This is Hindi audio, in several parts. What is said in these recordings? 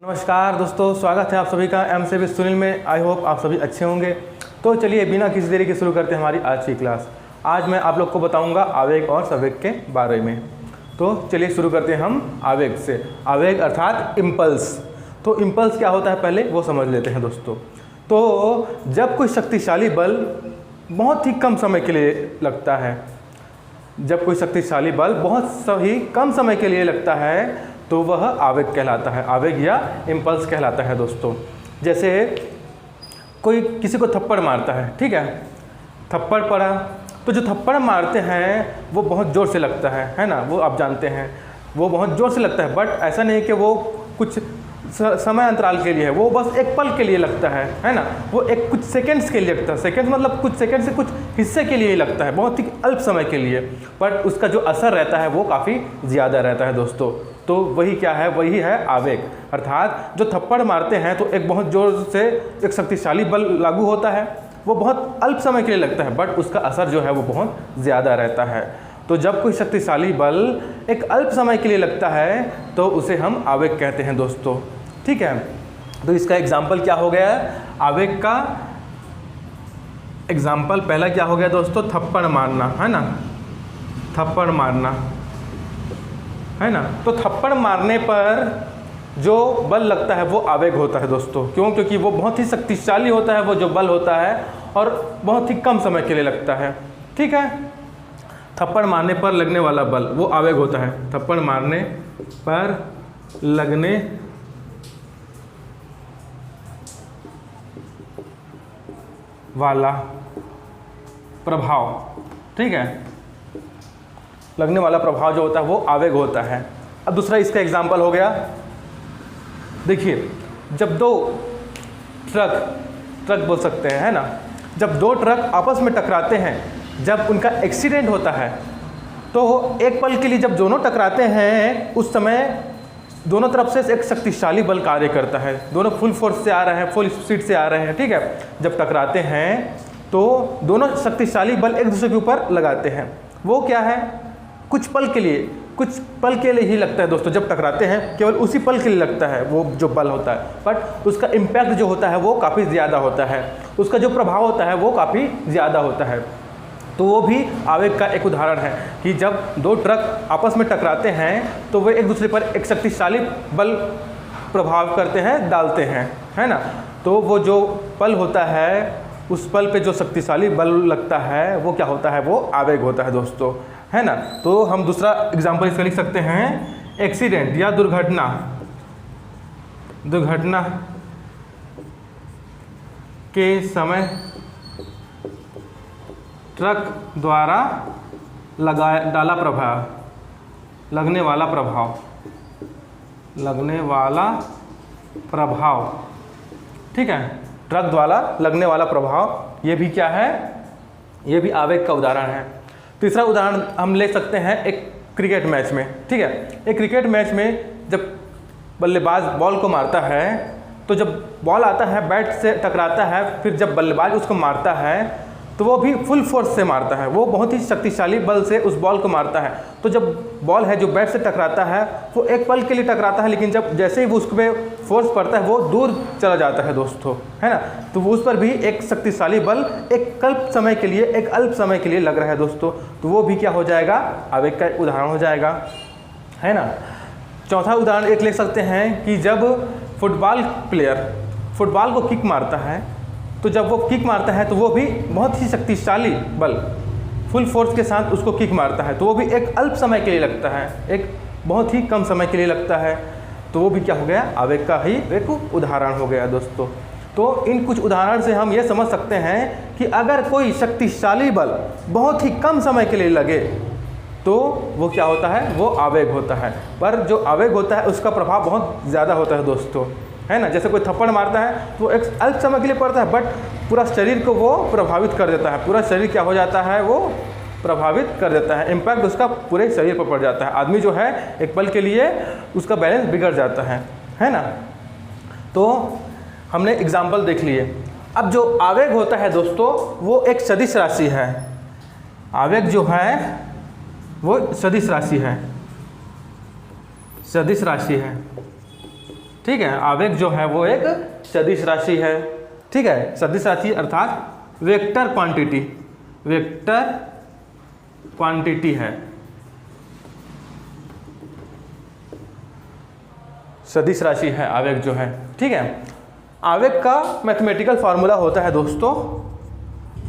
नमस्कार दोस्तों, स्वागत है आप सभी का एमसीबी सुनील में। आई होप आप सभी अच्छे होंगे। तो चलिए बिना किसी देरी के शुरू करते हैं हमारी आज की क्लास। आज मैं आप लोग को बताऊंगा आवेग और संवेग के बारे में। तो चलिए शुरू करते हैं हम आवेग से। आवेग अर्थात इम्पल्स। तो इम्पल्स क्या होता है पहले वो समझ लेते हैं दोस्तों। तो जब कोई शक्तिशाली बल बहुत ही कम समय के लिए लगता है, जब कोई शक्तिशाली बल बहुत ही कम समय के लिए लगता है तो वह आवेग कहलाता है। आवेग या इम्पल्स कहलाता है दोस्तों। जैसे कोई किसी को थप्पड़ मारता है, ठीक है, थप्पड़ पड़ा तो जो थप्पड़ मारते हैं वो बहुत ज़ोर से लगता है ना, वो आप जानते हैं वो बहुत ज़ोर से लगता है। बट ऐसा नहीं कि वो कुछ समय अंतराल के लिए है, वो बस एक पल के लिए लगता है ना, वो एक कुछ सेकंड्स के लिए लगता है। सेकंड्स मतलब कुछ सेकंड से कुछ हिस्से के लिए लगता है, बहुत ही अल्प समय के लिए, बट उसका जो असर रहता है वो काफ़ी ज़्यादा रहता है दोस्तों। तो वही क्या है, वही है आवेग। अर्थात जो थप्पड़ मारते हैं तो एक बहुत ज़ोर से एक शक्तिशाली बल लागू होता है, वो बहुत अल्प समय के लिए लगता है, बट उसका असर जो है वो बहुत ज़्यादा रहता है। तो जब कोई शक्तिशाली बल एक अल्प समय के लिए लगता है तो उसे हम आवेग कहते हैं दोस्तों, ठीक है। तो इसका एग्जाम्पल क्या हो गया, आवेग का एग्जाम्पल पहला क्या हो गया दोस्तों, थप्पड़ मारना, है ना, थप्पड़ मारना, है ना। तो थप्पड़ मारने पर जो बल लगता है वो आवेग होता है दोस्तों। क्यों? क्योंकि वो बहुत ही शक्तिशाली होता है वो जो बल होता है, और बहुत ही कम समय के लिए लगता है, ठीक है। थप्पड़ मारने पर लगने वाला बल वो आवेग होता है। थप्पड़ मारने पर लगने वाला प्रभाव, ठीक है, लगने वाला प्रभाव जो होता है वो आवेग होता है। अब दूसरा इसका एग्जाम्पल हो गया, देखिए जब दो ट्रक बोल सकते हैं, है ना, जब दो ट्रक आपस में टकराते हैं, जब उनका एक्सीडेंट होता है तो एक पल के लिए जब दोनों टकराते हैं उस समय दोनों तरफ से एक शक्तिशाली बल कार्य करता है। दोनों फुल फोर्स से आ रहे हैं, फुल स्पीड से आ रहे हैं, ठीक है। जब टकराते हैं तो दोनों शक्तिशाली बल एक दूसरे के ऊपर लगाते हैं। वो क्या है, कुछ पल के लिए ही लगता है दोस्तों। जब टकराते हैं केवल उसी पल के लिए लगता है वो जो बल होता है, बट उसका इम्पैक्ट जो होता है वो काफ़ी ज़्यादा होता है, उसका जो प्रभाव होता है वो काफ़ी ज़्यादा होता है। तो वो भी आवेग का एक उदाहरण है कि जब दो ट्रक आपस में टकराते हैं तो वे एक दूसरे पर एक शक्तिशाली बल प्रभाव करते हैं, डालते हैं, है ना। तो वो जो पल होता है, उस पल पे जो शक्तिशाली बल लगता है वो क्या होता है, वो आवेग होता है दोस्तों, है ना। तो हम दूसरा एग्जाम्पल इसका लिख सकते हैं, एक्सीडेंट या दुर्घटना के समय ट्रक द्वारा लगने वाला प्रभाव, ठीक है, ट्रक द्वारा लगने वाला प्रभाव, ये भी क्या है, ये भी आवेग का उदाहरण है। तीसरा उदाहरण हम ले सकते हैं एक क्रिकेट मैच में, ठीक है। एक क्रिकेट मैच में जब बल्लेबाज बॉल को मारता है तो जब बॉल आता है बैट से टकराता है, फिर जब बल्लेबाज उसको मारता है तो वो भी फुल फोर्स से मारता है, वो बहुत ही शक्तिशाली बल से उस बॉल को मारता है। तो जब बॉल है जो बैट से टकराता है वो एक पल के लिए टकराता है, लेकिन जब जैसे ही वो उस पर फोर्स पड़ता है वो दूर चला जाता है दोस्तों, है ना। तो उस पर भी एक शक्तिशाली बल एक अल्प समय के लिए लग रहा है दोस्तों। तो वो भी क्या हो जाएगा, आवेग का उदाहरण हो जाएगा, है ना। चौथा उदाहरण एक ले सकते हैं कि जब फुटबॉल प्लेयर फुटबॉल को किक मारता है, तो जब वो किक मारता है तो वो भी बहुत ही शक्तिशाली बल फुल फोर्स के साथ उसको किक मारता है, तो वो भी एक अल्प समय के लिए लगता है, एक बहुत ही कम समय के लिए लगता है। तो वो भी क्या हो गया, आवेग का ही एक उदाहरण हो गया दोस्तों। तो इन कुछ उदाहरण से हम ये समझ सकते हैं कि अगर कोई शक्तिशाली बल बहुत ही कम समय के लिए लगे तो वो क्या होता है, वो आवेग होता है। पर जो आवेग होता है उसका प्रभाव बहुत ज़्यादा होता है दोस्तों, है ना। जैसे कोई थप्पड़ मारता है तो वो एक अल्प समय के लिए पड़ता है, बट पूरा शरीर को वो प्रभावित कर देता है। पूरा शरीर क्या हो जाता है, वो प्रभावित कर देता है, इम्पैक्ट उसका पूरे शरीर पर पड़ जाता है। आदमी जो है एक पल के लिए उसका बैलेंस बिगड़ जाता है ना। तो हमने एग्जाम्पल देख लिए। अब जो आवेग होता है दोस्तों वो एक सदिश राशि है। आवेग जो है वो सदिश राशि है, ठीक है, आवेग जो है वो एक सदिश राशि है। ठीक है, सदिश राशि अर्थात वेक्टर क्वांटिटी, वेक्टर क्वांटिटी है, सदिश राशि है आवेग जो है। ठीक है, आवेग का मैथमेटिकल फॉर्मूला होता है दोस्तों,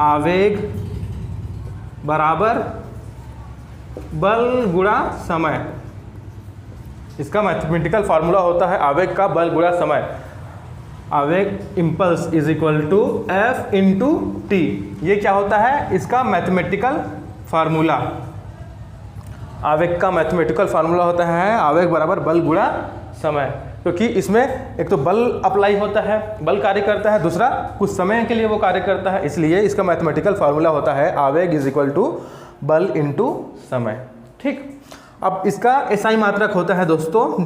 आवेग बराबर बल गुणा समय। इसका मैथमेटिकल फार्मूला होता है आवेग का बल गुणा समय। आवेग impulse is equal to F into T. ये क्या होता है, इसका मैथमेटिकल फार्मूला। आवेग का मैथमेटिकल फार्मूला होता है आवेग बराबर बल गुणा समय, क्योंकि इसमें एक तो बल अप्लाई होता है, बल कार्य करता है, दूसरा कुछ समय के लिए वो कार्य करता है, इसलिए इसका मैथमेटिकल फार्मूला होता है आवेग इज इक्वल टू बल इंटू समय। ठीक, अब इसका एसआई मात्रक होता है दोस्तों,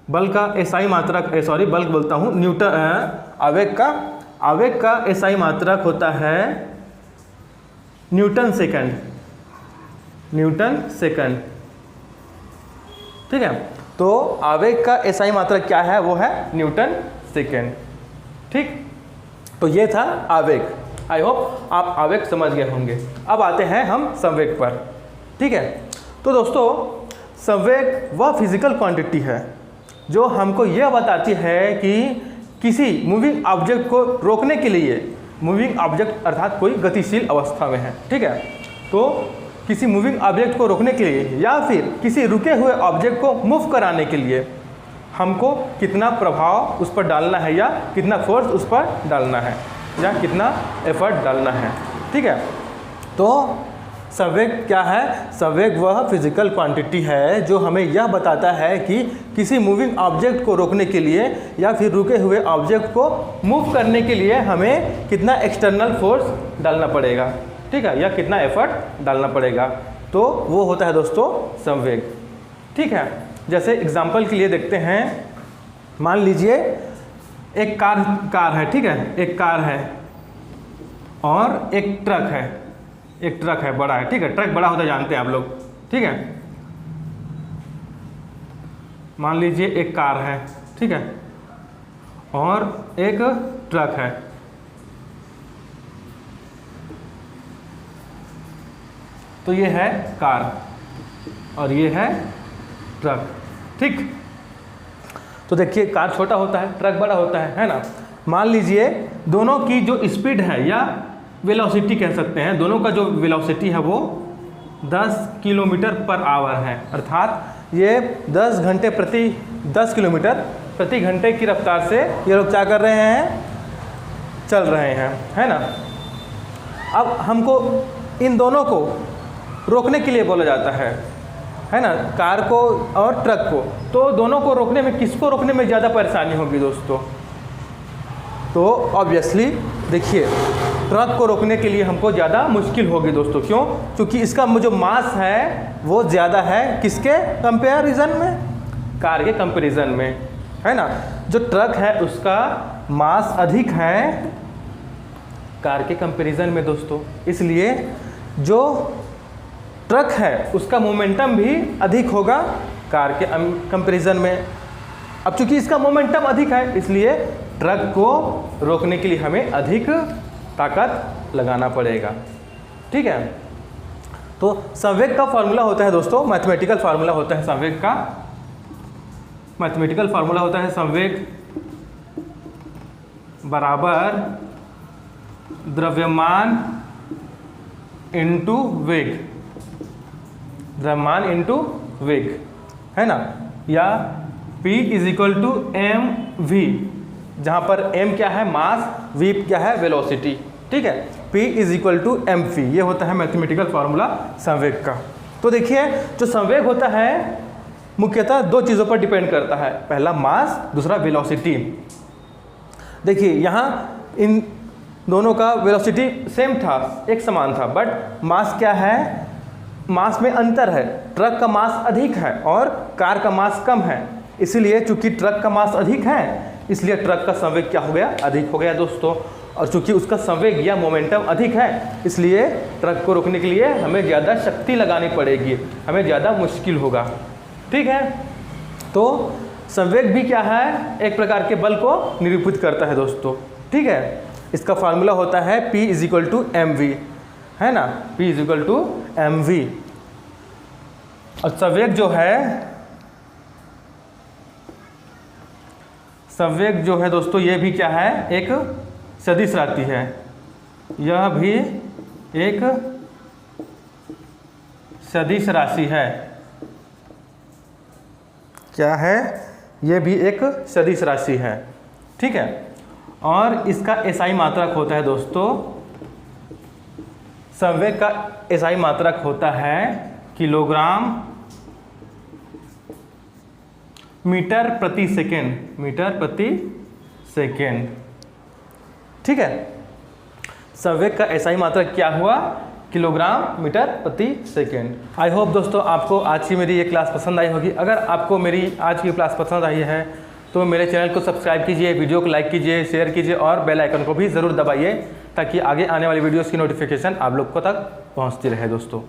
बल का एसआई मात्रक, बल बोलता हूँ, न्यूटन। आवेग का एसआई मात्रक होता है न्यूटन सेकंड, न्यूटन सेकंड। ठीक है, तो आवेग का एसआई मात्रक क्या है, वो है न्यूटन सेकंड। ठीक, तो ये था आवेग। आई होप आप आवेग समझ गए होंगे। अब आते हैं हम संवेग पर। ठीक है, तो दोस्तों संवेग वह फिजिकल क्वांटिटी है जो हमको यह बताती है कि किसी मूविंग ऑब्जेक्ट को रोकने के लिए, मूविंग ऑब्जेक्ट अर्थात कोई गतिशील अवस्था में है। ठीक है, तो किसी मूविंग ऑब्जेक्ट को रोकने के लिए या फिर किसी रुके हुए ऑब्जेक्ट को मूव कराने के लिए हमको कितना प्रभाव उस पर डालना है, या कितना फोर्स उस पर डालना है, या कितना एफर्ट डालना है। ठीक है, तो संवेग क्या है, संवेग वह फिजिकल क्वांटिटी है जो हमें यह बताता है कि किसी मूविंग ऑब्जेक्ट को रोकने के लिए या फिर रुके हुए ऑब्जेक्ट को मूव करने के लिए हमें कितना एक्सटर्नल फोर्स डालना पड़ेगा। ठीक है, या कितना एफर्ट डालना पड़ेगा, तो वो होता है दोस्तों संवेग। ठीक है, जैसे एग्जांपल के लिए देखते हैं, मान लीजिए एक कार है। ठीक है, एक कार है और एक ट्रक है, एक ट्रक है, बड़ा है। ठीक है, ट्रक बड़ा होता है, जानते हैं आप लोग। ठीक है, मान लीजिए एक कार है, ठीक है, और एक ट्रक है। तो ये है कार और ये है ट्रक। ठीक, तो देखिए कार छोटा होता है, ट्रक बड़ा होता है ना। मान लीजिए दोनों की जो स्पीड है या वेलोसिटी कह सकते हैं, दोनों का जो वेलोसिटी है वो 10 किलोमीटर पर आवर है, अर्थात ये 10 किलोमीटर प्रति घंटे की रफ्तार से ये लोग क्या कर रहे हैं, चल रहे हैं, है ना। अब हमको इन दोनों को रोकने के लिए बोला जाता है ना, कार को और ट्रक को। तो दोनों को रोकने में, किसको रोकने में ज़्यादा परेशानी होगी दोस्तों? तो ऑब्वियसली देखिए ट्रक को रोकने के लिए हमको ज़्यादा मुश्किल होगी दोस्तों। क्यों? क्योंकि इसका जो मास है वो ज़्यादा है, किसके कंपैरिजन में? कार के कंपैरिजन में, है ना। जो ट्रक है उसका मास अधिक है कार के कंपैरिजन में दोस्तों, इसलिए जो ट्रक है उसका मोमेंटम भी अधिक होगा कार के कंपैरिजन में। अब चूंकि इसका मोमेंटम अधिक है इसलिए ट्रक को रोकने के लिए हमें अधिक ताकत लगाना पड़ेगा। ठीक है, तो संवेग का फॉर्मूला होता है दोस्तों, मैथमेटिकल फार्मूला होता है संवेग का, मैथमेटिकल फार्मूला होता है संवेग बराबर द्रव्यमान इंटू वेग, द्रव्यमान इंटू वेग, है ना, या P is equal to M V, जहाँ पर m क्या है मास, v क्या है वेलोसिटी। ठीक है, P is equal to M V, ये होता है मैथमेटिकल फार्मूला संवेग का। तो देखिए जो संवेग होता है मुख्यतः दो चीज़ों पर डिपेंड करता है, पहला मास, दूसरा वेलोसिटी। देखिए यहाँ इन दोनों का वेलोसिटी सेम था, एक समान था, बट मास क्या है, मास में अंतर है। ट्रक का मास अधिक है और कार का मास कम है, इसलिए चूंकि ट्रक का मास अधिक है इसलिए ट्रक का संवेग क्या हो गया, अधिक हो गया दोस्तों। और चूंकि उसका संवेग या मोमेंटम अधिक है इसलिए ट्रक को रोकने के लिए हमें ज़्यादा शक्ति लगानी पड़ेगी, हमें ज़्यादा मुश्किल होगा। ठीक है, तो संवेग भी क्या है, एक प्रकार के बल को निरूपित करता है दोस्तों, ठीक है। इसका फार्मूला होता है P इजिकल टू mv, है ना, P इजिकल टू mv। और संवेग जो है दोस्तों, ये भी क्या है, एक सदिश राशि है, यह भी एक सदिश राशि है। क्या है, ये भी एक सदिश राशि है, ठीक है। और इसका एसआई मात्रक होता है दोस्तों, संवेग का एसआई मात्रक होता है किलोग्राम मीटर प्रति सेकेंड, ठीक है। संवेग का एसआई मात्रक क्या हुआ, किलोग्राम मीटर प्रति सेकेंड। आई होप दोस्तों आपको आज की मेरी ये क्लास पसंद आई होगी। अगर आपको मेरी आज की क्लास पसंद आई है तो मेरे चैनल को सब्सक्राइब कीजिए, वीडियो को लाइक कीजिए, शेयर कीजिए और बेल आइकन को भी ज़रूर दबाइए ताकि आगे आने वाली वीडियोस की नोटिफिकेशन आप लोग को तक पहुंचती रहे दोस्तों।